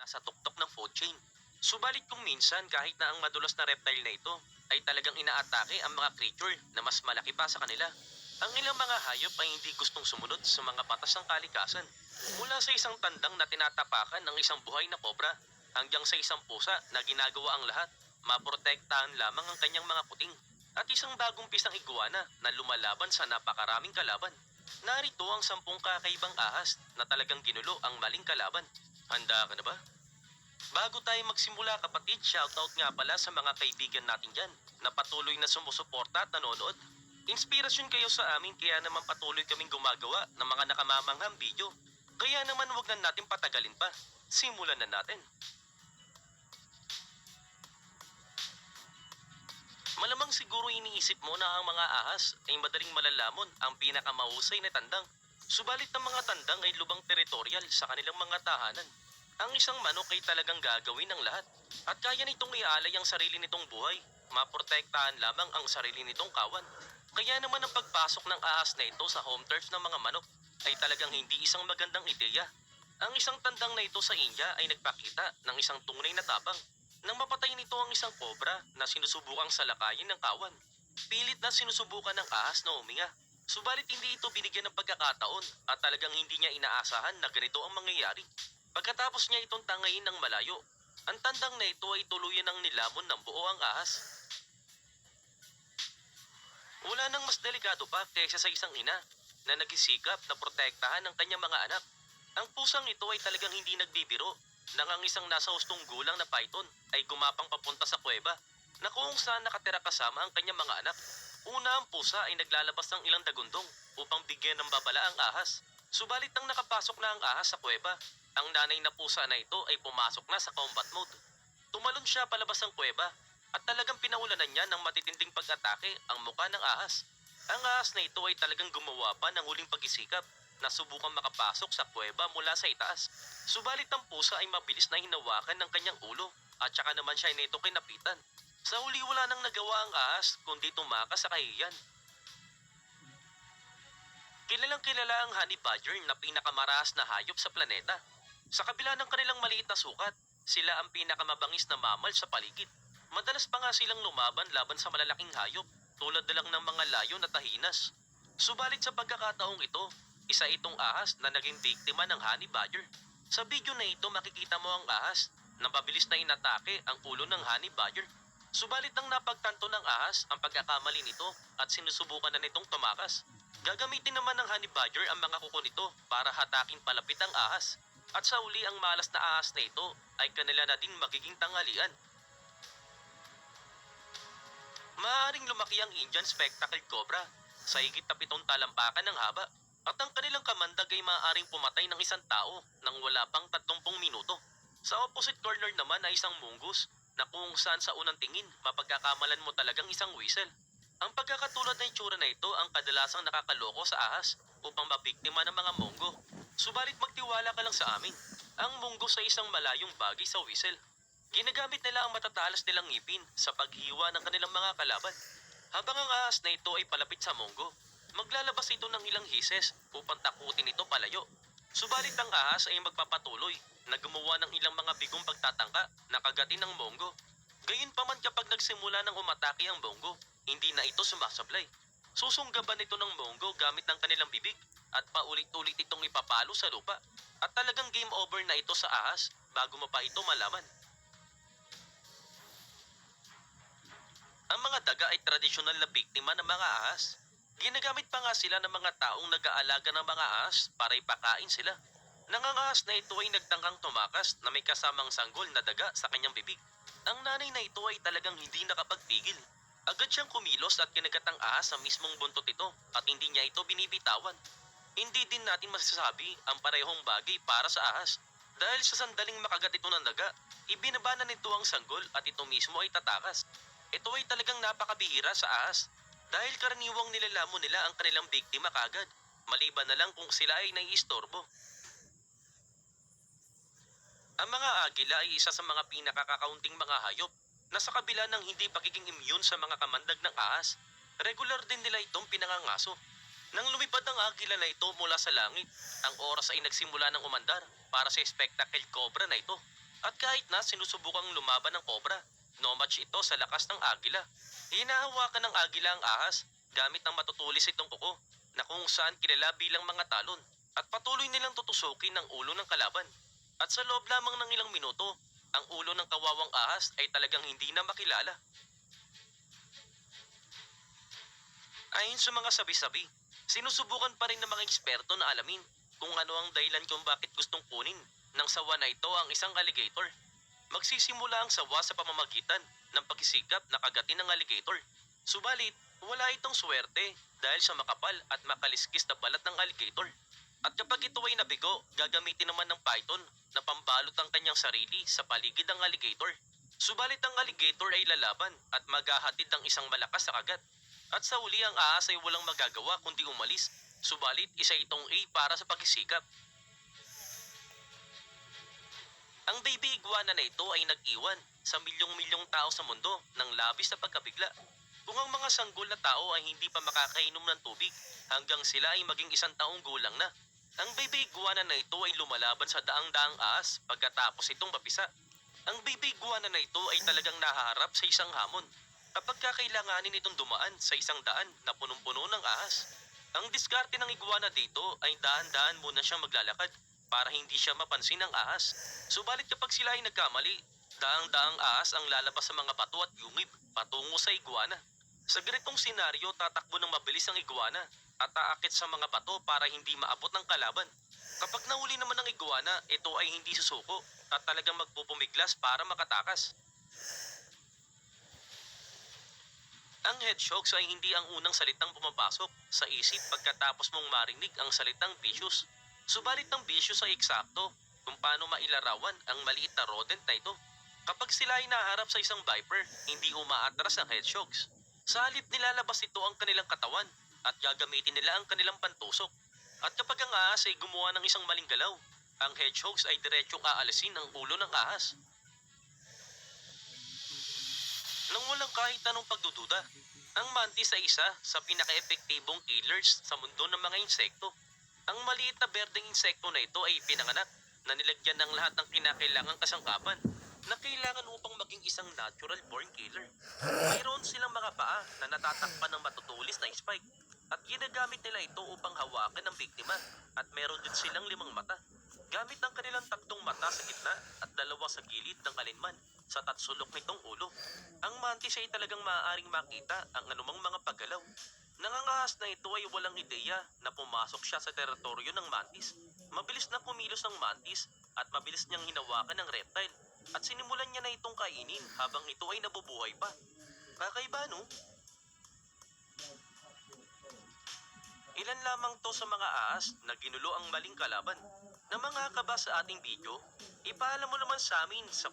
nasa tuktok ng food chain. Subalit kung minsan kahit na ang madulas na reptile na ito ay talagang inaatake ang mga creature na mas malaki pa sa kanila. Ang ilang mga hayop ay hindi gustong sumunod sa mga batas ng kalikasan. Mula sa isang tandang na tinatapakan ng isang buhay na kobra hanggang sa isang pusa na ginagawa ang lahat, maprotektahan lamang ang kanyang mga puting. At isang bagong pisang iguana na lumalaban sa napakaraming kalaban. Narito ang 10 kakaibang ahas na talagang ginulo ang maling kalaban. Handa ka na ba? Bago tayo magsimula kapatid, shoutout nga pala sa mga kaibigan natin dyan na patuloy na sumusuporta at nanonood. Inspirasyon kayo sa amin kaya naman patuloy kaming gumagawa ng mga nakamamanghang video. Kaya naman wag na natin patagalin pa. Simulan na natin. Malamang siguro iniisip mo na ang mga ahas ay madaling malalamon ang pinakamahusay na tandang. Subalit ang mga tandang ay lubang teritorial sa kanilang mga tahanan. Ang isang manok ay talagang gagawin ng lahat at kaya nitong ialay ang sarili nitong buhay. Maprotektahan lamang ang sarili nitong kawan. Kaya naman ang pagpasok ng ahas na ito sa home turf ng mga manok ay talagang hindi isang magandang ideya. Ang isang tandang na ito sa India ay nagpakita ng isang tunay na tapang. Nang mapatay nito ang isang kobra na sinusubukang salakayin ng kawan. Pilit na sinusubukan ng ahas na huminga. Subalit hindi ito binigyan ng pagkakataon at talagang hindi niya inaasahan na ganito ang mangyayari. Pagkatapos niya itong tangayin ng malayo, ang tandang na ito ay tuluyan ng nilamon ng buo ang ahas. Wala nang mas delikado pa kaysa sa isang ina na nagsisikap na protektahan ang kanyang mga anak. Ang pusang ito ay talagang hindi nagbibiro nang ang isang nasa hustong gulang na python ay gumapang papunta sa kuweba na kung saan nakatira kasama ang kanyang mga anak. Una ang pusa ay naglalabas ng ilang dagundong upang bigyan ng babala ang ahas. Subalit nang nakapasok na ang ahas sa kuweba, ang nanay na pusa na ito ay pumasok na sa combat mode. Tumalon siya palabas ng kuweba at talagang pinaulanan niya ng matitinding pag-atake ang muka ng ahas. Ang ahas na ito ay talagang gumawa pa ng huling pagsisikap na subukang makapasok sa kuweba mula sa itaas. Subalit ang pusa ay mabilis na hinawakan ng kanyang ulo at saka naman siya nito kinapitan. Sa huli wala nang nagawa ang ahas kundi tumakas sa kahiyan. Kilalang kilala ang honey badger na pinakamarahas na hayop sa planeta. Sa kabila ng kanilang maliit na sukat, sila ang pinakamabangis na mammal sa paligid. Madalas pa nga silang lumaban laban sa malalaking hayop tulad na lang ng mga layon at tahinas. Subalit sa pagkakataong ito, isa itong ahas na naging biktima ng honey badger. Sa video na ito makikita mo ang ahas na mabilis na inatake ang ulo ng honey badger. Subalit nang napagtanto ng ahas ang pagkakamali nito at sinusubukan na nitong tumakas. Gagamitin naman ng honey badger ang mga kuko nito para hatakin palapit ang ahas. At sa uli ang malas na ahas na ito ay kanila na din magiging tanghalian. Maaaring lumaki ang Indian spectacled cobra sa higit na 7 talampakan ng haba. At ang kanilang kamandag ay maaaring pumatay ng isang tao nang wala pang 30 minuto. Sa opposite corner naman ay isang mungus na kung saan sa unang tingin mapagkakamalan mo talagang isang whistle. Ang pagkakatulad na itsura na ito ang kadalasang nakakaloko sa ahas upang mabiktima ng mga munggo. Subalit magtiwala ka lang sa amin, ang munggo sa isang malayong bagay sa whistle. Ginagamit nila ang matatalas nilang ngipin sa paghiwa ng kanilang mga kalaban. Habang ang ahas na ito ay palapit sa munggo, maglalabas ito ng ilang hises upang takutin ito palayo. Subalit ang ahas ay magpapatuloy na gumawa ng ilang mga bigong pagtatangka na kagatin ng monggo. Gayunpaman kapag nagsimula ng umatake ang monggo, hindi na ito sumasablay. Susunggaban ito ng monggo gamit ng kanilang bibig at paulit-ulit itong ipapalo sa lupa. At talagang game over na ito sa ahas bago mo pa ito malaman. Ang mga daga ay tradisyonal na biktima ng mga ahas. Ginagamit pa nga sila ng mga taong nag-aalaga ng mga ahas para ipakain sila. Nang ang ahas na ito ay nagtangkang tumakas na may kasamang sanggol na daga sa kanyang bibig. Ang nanay na ito ay talagang hindi nakapagpigil. Agad siyang kumilos at kinagat ang ahas sa mismong buntot ito at hindi niya ito binibitawan. Hindi din natin masasabi ang parehong bagay para sa ahas. Dahil sa sandaling makagat ito ng daga, ibinaba na nito ang sanggol at ito mismo ay tatakas. Ito ay talagang napakabihira sa ahas. Dahil karaniwang nilalamon nila ang kanilang biktima kagad, maliban na lang kung sila ay naiistorbo. Ang mga agila ay isa sa mga pinakakakaunting mga hayop na sa kabila ng hindi pagiging immune sa mga kamandag ng ahas, regular din nila itong pinangangaso. Nang lumipad ang agila na ito mula sa langit, ang oras ay nagsimula ng umandar para sa spectacled cobra na ito. At kahit na sinusubukang lumaban ng kobra, no match ito sa lakas ng agila. Hinahawakan ng agila ang ahas gamit ng matutulis itong kuko na kung saan kilala bilang mga talon at patuloy nilang tutusukin ang ulo ng kalaban. At sa loob lamang ng ilang minuto, ang ulo ng kawawang ahas ay talagang hindi na makilala. Ayon sa mga sabi-sabi, sinusubukan pa rin ng mga eksperto na alamin kung ano ang dahilan kung bakit gustong kunin ng sawa na ito ang isang alligator. Magsisimula ang sawa sa pamamagitan ng pagsisikap na kagatin ng alligator. Subalit, wala itong swerte dahil sa makapal at makaliskis na balat ng alligator. At kapag ito ay nabigo, gagamitin naman ng python na pambalot ang kanyang sarili sa paligid ng alligator. Subalit ang alligator ay lalaban at maghahatid ng isang malakas sa kagat. At sa uli ang ahas ay walang magagawa kundi umalis. Subalit isa itong A para sa pagsisikap. Ang baby iguana na ito ay nag-iwan sa milyong-milyong tao sa mundo ng labis na pagkabigla. Kung ang mga sanggol na tao ay hindi pa makakainom ng tubig hanggang sila ay maging 1 taong gulang na. Ang baby iguana na ito ay lumalaban sa daang-daang ahas pagkatapos itong mapisa. Ang baby iguana na ito ay talagang nahaharap sa isang hamon kapag kakailanganin itong dumaan sa isang daan na punong-puno ng ahas. Ang diskarte ng iguana dito ay daan-daan muna siyang maglalakad para hindi siya mapansin ng ahas. Subalit kapag sila ay nagkamali, daang-daang ahas ang lalabas sa mga bato at yungib patungo sa iguana. Sa ganitong senaryo, tatakbo ng mabilis ang iguana at aakit sa mga bato para hindi maabot ng kalaban. Kapag nahuli naman ng iguana, ito ay hindi susuko at talagang magpupumiglas para makatakas. Ang hedgehogs ay hindi ang unang salitang pumapasok sa isip pagkatapos mong marinig ang salitang vicious. Subalit ang vicious ay eksakto kung paano mailarawan ang maliit na rodent na ito. Kapag sila ay naharap sa isang viper, hindi umaatras ang hedgehogs. Sa halip nilalabas ito ang kanilang katawan at gagamitin nila ang kanilang pantusok. At kapag ang ahas ay gumawa ng isang maling galaw, ang hedgehogs ay diretsyong aalisin ang ulo ng ahas. Nang walang kahit anong pagdududa, ang mantis ay isa sa pinaka-epektibong killers sa mundo ng mga insekto. Ang maliit na berdeng insekto na ito ay pinanganak na nilagyan ng lahat ng kinakailangang kasangkapan na kailangan upang maging isang natural-born killer. Mayroon silang mga paa na natatakpan ng matutulis na spike at ginagamit nila ito upang hawakan ang biktima at meron din silang 5 mata. Gamit ang kanilang 3 mata sa gitna at 2 sa gilid ng alinman sa tatsulok nitong ulo. Ang mantis ay talagang maaaring makita ang anumang mga paggalaw. Nangangahas na ito ay walang ideya na pumasok siya sa teritoryo ng mantis. Mabilis na kumilos ng mantis at mabilis niyang hinawakan ng reptile at sinimulan niya na itong kainin habang ito ay nabubuhay pa. Kakaiba, no? Ilan lamang to sa mga ahas na ginulo ang maling kalaban. Na mga kaba sa ating video, ipaalam mo naman sa amin sa